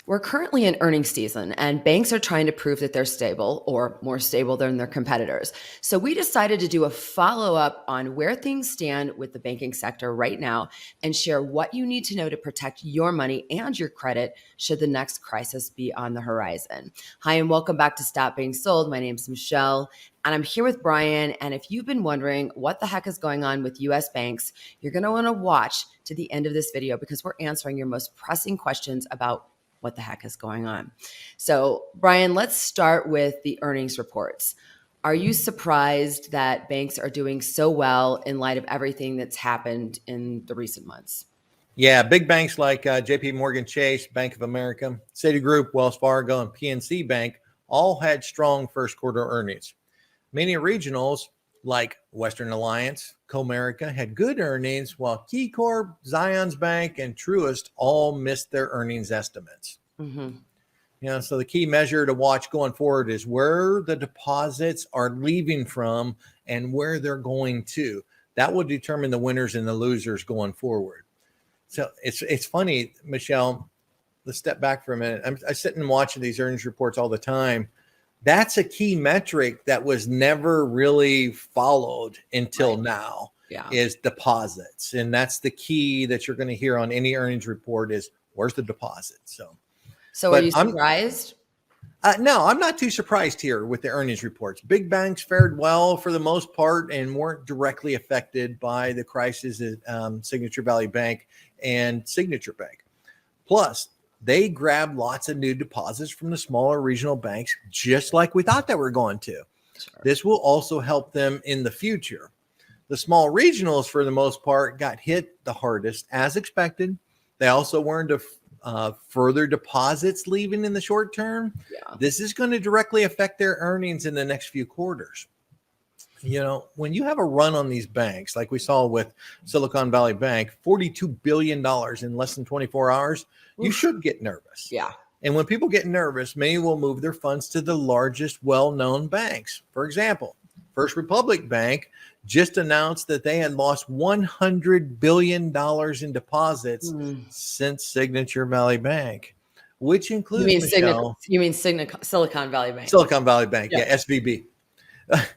We're currently in earnings season, and banks are trying to prove that they're stable or more stable than their competitors. So, we decided to do a follow up on where things stand with the banking sector right now and share what you need to know to protect your money and your credit should the next crisis be on the horizon. Hi, and welcome back to Stop Being Sold. My name's Michelle, and I'm here with Brian. And if you've been wondering what the heck is going on with US banks, you're going to want to watch to the end of this video because we're answering your most pressing questions about what the heck is going on. So, Brian, let's start with the earnings reports. Are you surprised that banks are doing so well in light of everything that's happened in the recent months? Yeah, big banks like JP Morgan Chase, Bank of America, Citigroup, Wells Fargo, and PNC Bank all had strong first quarter earnings. Many regionals like Western Alliance, Comerica had good earnings, while KeyCorp, Zions Bank, and Truist all missed their earnings estimates. So the key measure to watch going forward is where the deposits are leaving from and where they're going to. That will determine the winners and the losers going forward. So it's funny, Michelle, let's step back for a minute. I sit and watch these earnings reports all the time. That's a key metric that was never really followed until now, is deposits. And that's the key that you're going to hear on any earnings report is where's the deposit? So are you surprised? No, I'm not too surprised here with the earnings reports. Big banks fared well for the most part and weren't directly affected by the crisis at Signature Valley Bank and Signature Bank. Plus, they grabbed lots of new deposits from the smaller regional banks, just like we thought they were going to. Sure. This will also help them in the future. The small regionals, for the most part, got hit the hardest, as expected. They also warned of further deposits leaving in the short term. This is going to directly affect their earnings in the next few quarters. When you have a run on these banks, like we saw with Silicon Valley Bank, $42 billion in less than 24 hours, you should get nervous. And when people get nervous, many will move their funds to the largest well-known banks. For example, First Republic Bank just announced that they had lost $100 billion in deposits since Signature Valley Bank, which includes Silicon Valley Bank. Silicon Valley Bank, SVB.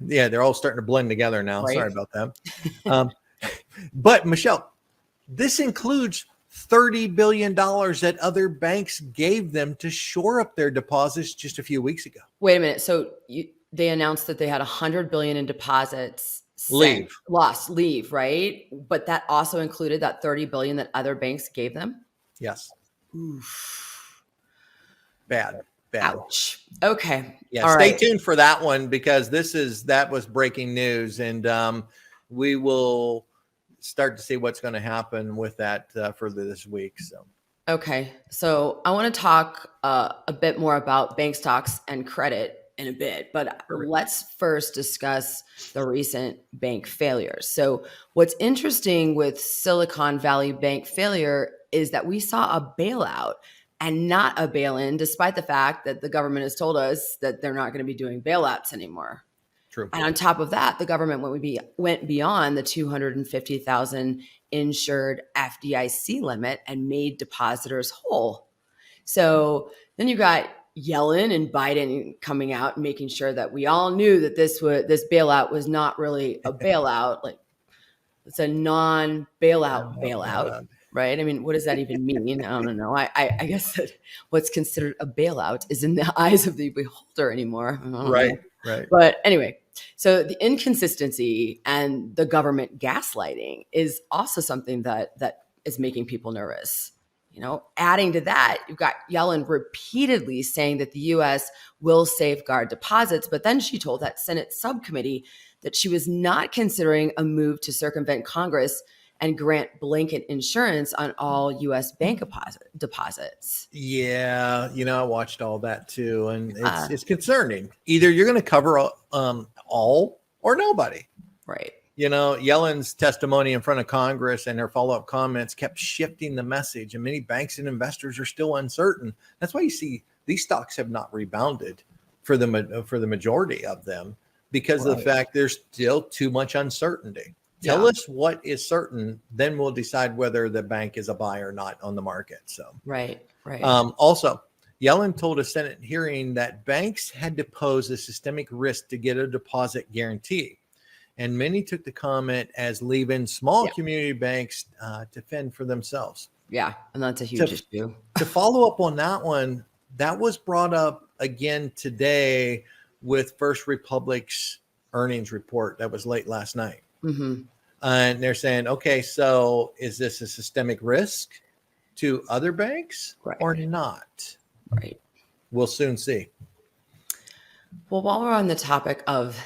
They're all starting to blend together now. Right. Sorry about that. But Michelle, this includes $30 billion that other banks gave them to shore up their deposits just a few weeks ago. Wait a minute. So they announced that they had $100 billion in deposits leave, right? But that also included that $30 billion that other banks gave them? Yes. Oof. Bad. Ouch. Okay. Yeah. Stay tuned for that one because that was breaking news, and we will start to see what's going to happen with that further this week. Okay. So I want to talk a bit more about bank stocks and credit in a bit, but let's first discuss the recent bank failures. So what's interesting with Silicon Valley Bank failure is that we saw a bailout and not a bail-in, despite the fact that the government has told us that they're not going to be doing bailouts anymore. True. And on top of that, the government went beyond the 250,000 insured FDIC limit and made depositors whole. So then you got Yellen and Biden coming out and making sure that we all knew that this bailout was not really a bailout. Like, it's a non-bailout bailout. Right? I mean, what does that even mean? I don't know. I guess that what's considered a bailout is in the eyes of the beholder anymore. Right. But anyway, so the inconsistency and the government gaslighting is also something that is making people nervous. Adding to that, you've got Yellen repeatedly saying that the U.S. will safeguard deposits, but then she told that Senate subcommittee that she was not considering a move to circumvent Congress and grant blanket insurance on all U.S. bank deposits. Yeah, I watched all that too, and it's concerning. Either you're going to cover all or nobody. Right. Yellen's testimony in front of Congress and her follow-up comments kept shifting the message, and many banks and investors are still uncertain. That's why you see these stocks have not rebounded for the majority of them because of the fact there's still too much uncertainty. Tell us what is certain, then we'll decide whether the bank is a buy or not on the market. Right. Also, Yellen told a Senate hearing that banks had to pose a systemic risk to get a deposit guarantee. And many took the comment as leaving small Yeah. community banks to fend for themselves. Yeah. And that's a To, huge issue. to follow up on that one, that was brought up again today with First Republic's earnings report that was late last night. Mm-hmm. And they're saying, okay, so is this a systemic risk to other banks Right. or not? Right. We'll soon see. Well, while we're on the topic of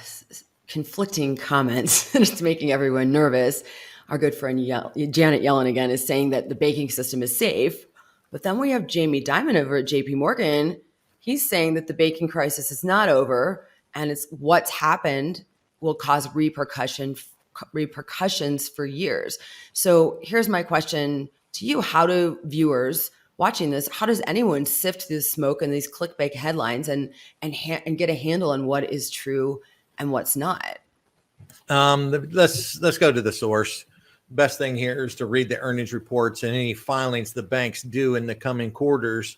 conflicting comments, and it's making everyone nervous, our good friend Janet Yellen again is saying that the banking system is safe. But then we have Jamie Dimon over at JP Morgan. He's saying that the banking crisis is not over and it's what's happened will cause repercussions for years. So here's my question to you. How do viewers watching this, how does anyone sift through the smoke and these clickbait headlines and get a handle on what is true and what's not? Let's go to the source. Best thing here is to read the earnings reports and any filings the banks do in the coming quarters.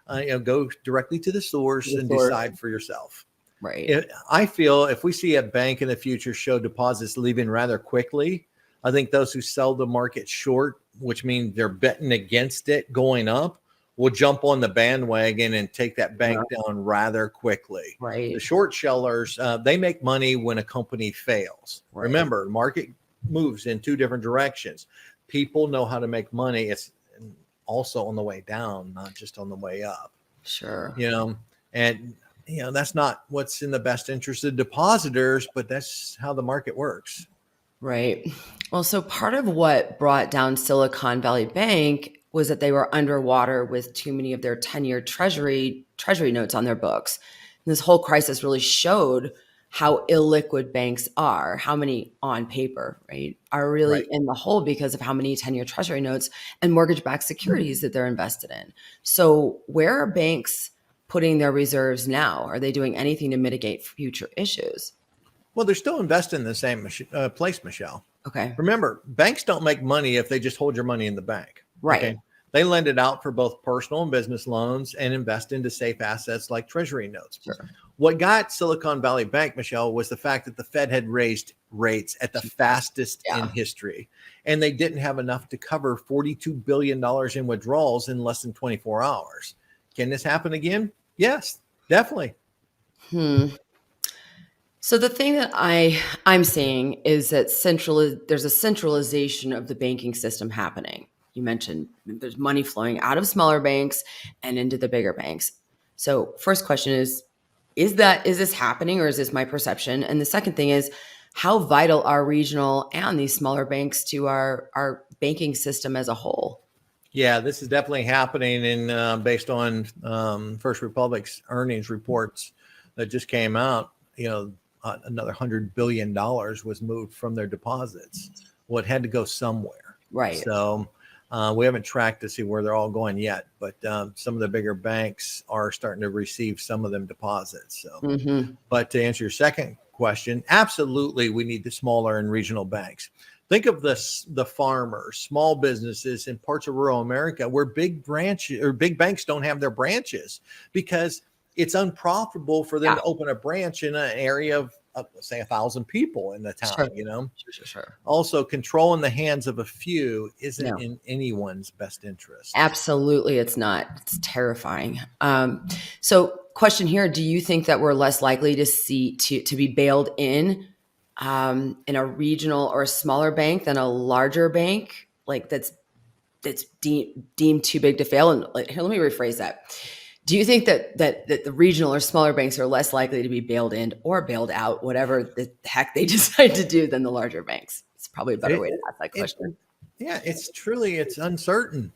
Go directly to the source and decide for yourself. Right. I feel if we see a bank in the future show deposits leaving rather quickly, I think those who sell the market short, which means they're betting against it going up, will jump on the bandwagon and take that bank down rather quickly. Right. The short sellers, they make money when a company fails. Right. Remember, market moves in two different directions. People know how to make money. It's also on the way down, not just on the way up. Sure. And that's not what's in the best interest of depositors, but that's how the market works. Right. Well, so part of what brought down Silicon Valley Bank was that they were underwater with too many of their 10-year treasury notes on their books. And this whole crisis really showed how illiquid banks are, how many on paper, right, are really in the hole because of how many 10-year treasury notes and mortgage-backed securities that they're invested in. So where are banks putting their reserves now? Are they doing anything to mitigate future issues? Well, they're still investing in the same place, Michelle. Okay. Remember, banks don't make money if they just hold your money in the bank. Right. Okay? They lend it out for both personal and business loans and invest into safe assets like treasury notes. Sure. What got Silicon Valley Bank, Michelle, was the fact that the Fed had raised rates at the fastest in history. And they didn't have enough to cover $42 billion in withdrawals in less than 24 hours. Can this happen again? Yes, definitely. So the thing that I'm seeing is that there's a centralization of the banking system happening. You mentioned there's money flowing out of smaller banks and into the bigger banks. So first question is this happening or is this my perception? And the second thing is, how vital are regional and these smaller banks to our banking system as a whole? Yeah, this is definitely happening based on First Republic's earnings reports that just came out. Another $100 billion was moved from their deposits. Well, it had to go somewhere. Right. So we haven't tracked to see where they're all going yet, but some of the bigger banks are starting to receive some of them deposits. So, But to answer your second question, absolutely, we need the smaller and regional banks. Think of the farmers, small businesses in parts of rural America where big banks don't have their branches because it's unprofitable for them to open a branch in an area of, let's say, 1,000 people in the town. Sure. Also, control in the hands of a few isn't in anyone's best interest. Absolutely, it's not. It's terrifying. So, question here: do you think that we're less likely to be bailed in a regional or a smaller bank than a larger bank, like that's deemed too big to fail? And here, let me rephrase that. Do you think that the regional or smaller banks are less likely to be bailed in or bailed out, whatever the heck they decide to do, than the larger banks? It's probably a better way to ask that question. It's uncertain.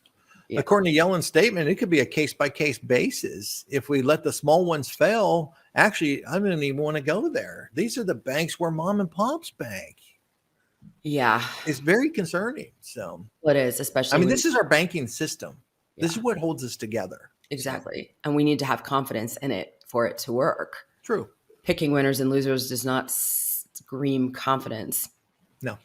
Yeah. According to Yellen's statement, it could be a case-by-case basis. If we let the small ones fail, actually, I don't even want to go there. These are the banks where mom and pop's bank. Yeah. It's very concerning. So it is, especially. this is our banking system. Yeah. This is what holds us together. Exactly. And we need to have confidence in it for it to work. True. Picking winners and losers does not scream confidence. No.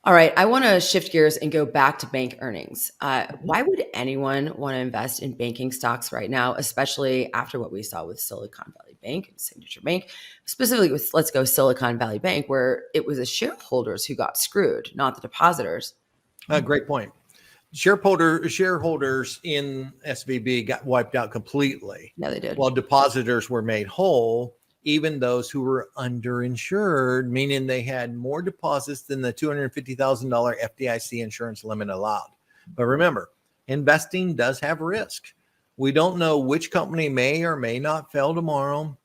All right, I want to shift gears and go back to bank earnings. Mhm. Why would anyone want to invest in banking stocks right now, especially after what we saw with Silicon Valley Bank and Signature Bank, specifically with, let's go, Silicon Valley Bank, where it was the shareholders who got screwed, not the depositors. Great point. Shareholders in SVB got wiped out completely, Yeah, they did. while depositors were made whole. Even those who were underinsured, meaning they had more deposits than the $250,000 FDIC insurance limit allowed. But remember, investing does have risk. We don't know which company may or may not fail tomorrow.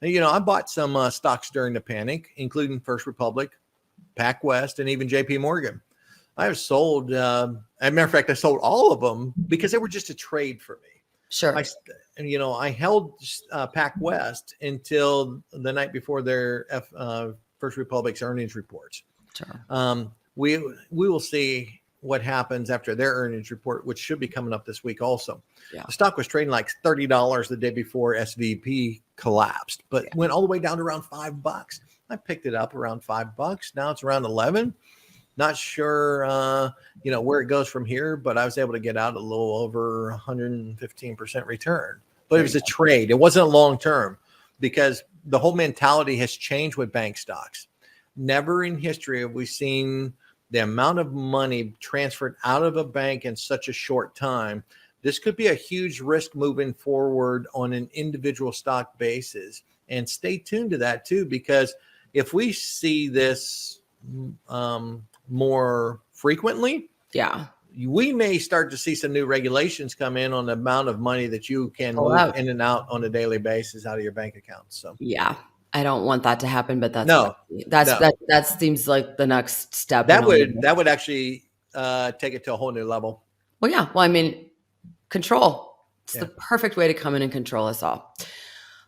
I bought some stocks during the panic, including First Republic, PacWest, and even JP Morgan. I've sold, as a matter of fact, I sold all of them because they were just a trade for me. I, Sure. I held PacWest until the night before their First Republic's earnings reports. Sure. We will see what happens after their earnings report, which should be coming up this week also. Yeah. The stock was trading like $30 the day before SVP collapsed, but Yeah. went all the way down to around $5. I picked it up around $5. Now it's around 11. Not sure, where it goes from here, but I was able to get out a little over 115% return. But it There you was a go. trade. It wasn't long term because the whole mentality has changed with bank stocks. Never in history have we seen the amount of money transferred out of a bank in such a short time. This could be a huge risk moving forward on an individual stock basis. And stay tuned to that too, because if we see this more frequently, Yeah. we may start to see some new regulations come in on the amount of money that you can Pull move out. in and out on a daily basis out of your bank account. So Yeah. I don't want that to happen, but that's what no, I, that's no, that seems like the next step in that all of would this. that would actually take it to a whole new level. Well, yeah. Well, I mean, control. It's the Yeah, perfect way to come in and control us all.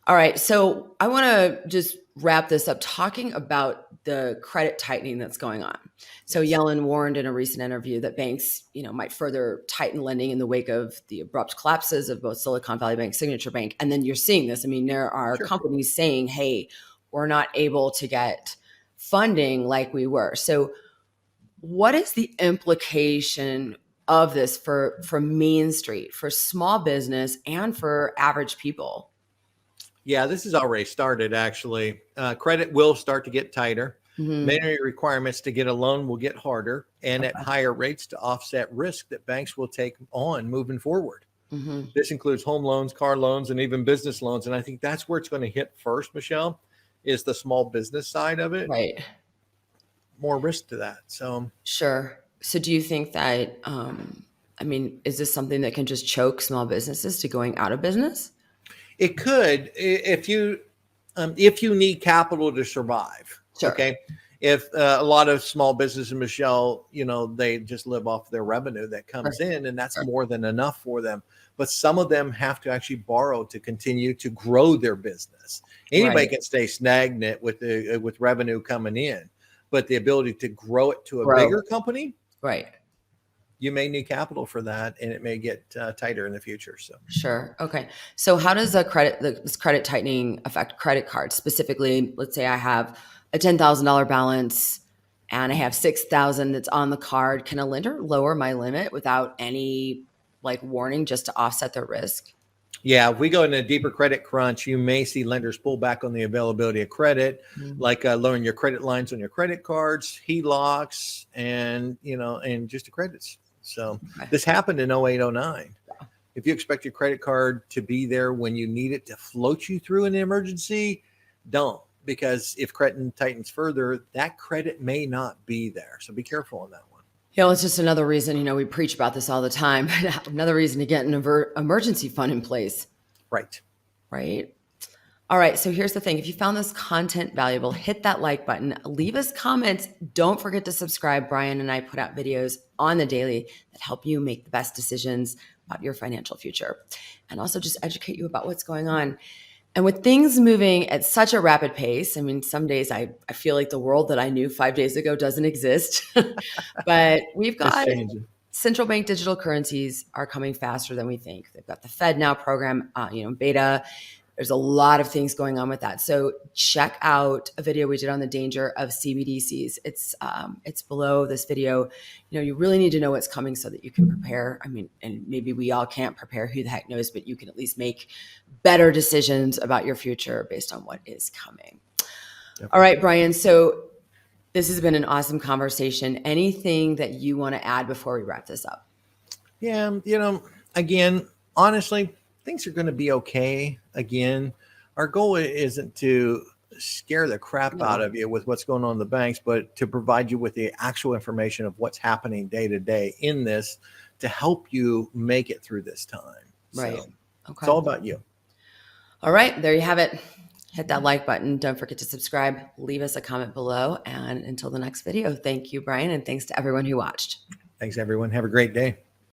All right. So I want to just wrap this up talking about the credit tightening that's going on. So yes, Yellen warned in a recent interview that banks, might further tighten lending in the wake of the abrupt collapses of both Silicon Valley Bank, Signature Bank. And then you're seeing this. I mean, there are sure. companies saying, hey, we're not able to get funding like we were. So what is the implication of this for Main Street, for small business, and for average people? Yeah, this has already started actually. Credit will start to get tighter. Hmm. Many requirements to get a loan will get harder and at Okay. higher rates to offset risk that banks will take on moving forward. Hmm. This includes home loans, car loans, and even business loans. And I think that's where it's going to hit first, Michelle, is the small business side of it. Right. More risk to that. So Sure. So do you think that, I mean, is this something that can just choke small businesses to going out of business? it could, if you need capital to survive. Sure. Okay. If a lot of small businesses, Michelle, they just live off their revenue that Sure. comes in, and that's Sure. more than enough for them. But some of them have to actually borrow to continue to grow their business. Anybody Right. can stay stagnant with revenue coming in, but the ability to grow it to a Grow. bigger company, Right. you may need capital for that, and it may get tighter in the future. So Sure. Okay. So how does this credit tightening affect credit cards specifically? Let's say I have a $10,000 balance and I have 6,000 that's on the card. Can a lender lower my limit without any warning just to offset their risk? yeah, if we go into a deeper credit crunch, you may see lenders pull back on the availability of credit, Mm. like lowering your credit lines on your credit cards, HELOCs, and just the credits. So Okay. this happened in 0809. Yeah. If you expect your credit card to be there when you need it to float you through an emergency, don't, because if credit tightens further, that credit may not be there. So be careful on that one. Yeah, well, it's just another reason, we preach about this all the time. Another reason to get an emergency fund in place, Right. right? All right, so here's the thing. If you found this content valuable, hit that like button, leave us comments. Don't forget to subscribe. Brian and I put out videos on the daily that help you make the best decisions about your financial future and also just educate you about what's going on. And with things moving at such a rapid pace, I mean, some days I feel like the world that I knew 5 days ago doesn't exist. But we've It's got changing. central bank digital currencies are coming faster than we think. They've got the Fed now program, beta. There's a lot of things going on with that. So check out a video we did on the danger of CBDCs. It's below this video. You really need to know what's coming so that you can prepare. I mean, and maybe we all can't prepare, who the heck knows, but you can at least make better decisions about your future based on what is coming. Yep. All right, Brian. So this has been an awesome conversation. Anything that you want to add before we wrap this up? Yeah, again, honestly, things are going to be okay. Again, our goal isn't to scare the crap out of you with what's going on in the banks, but to provide you with the actual information of what's happening day to day in this to help you make it through this time. Right. So, okay. It's all about you. All right. There you have it. Hit that like button. Don't forget to subscribe. Leave us a comment below. And until the next video, thank you, Brian. And thanks to everyone who watched. Thanks, everyone. Have a great day.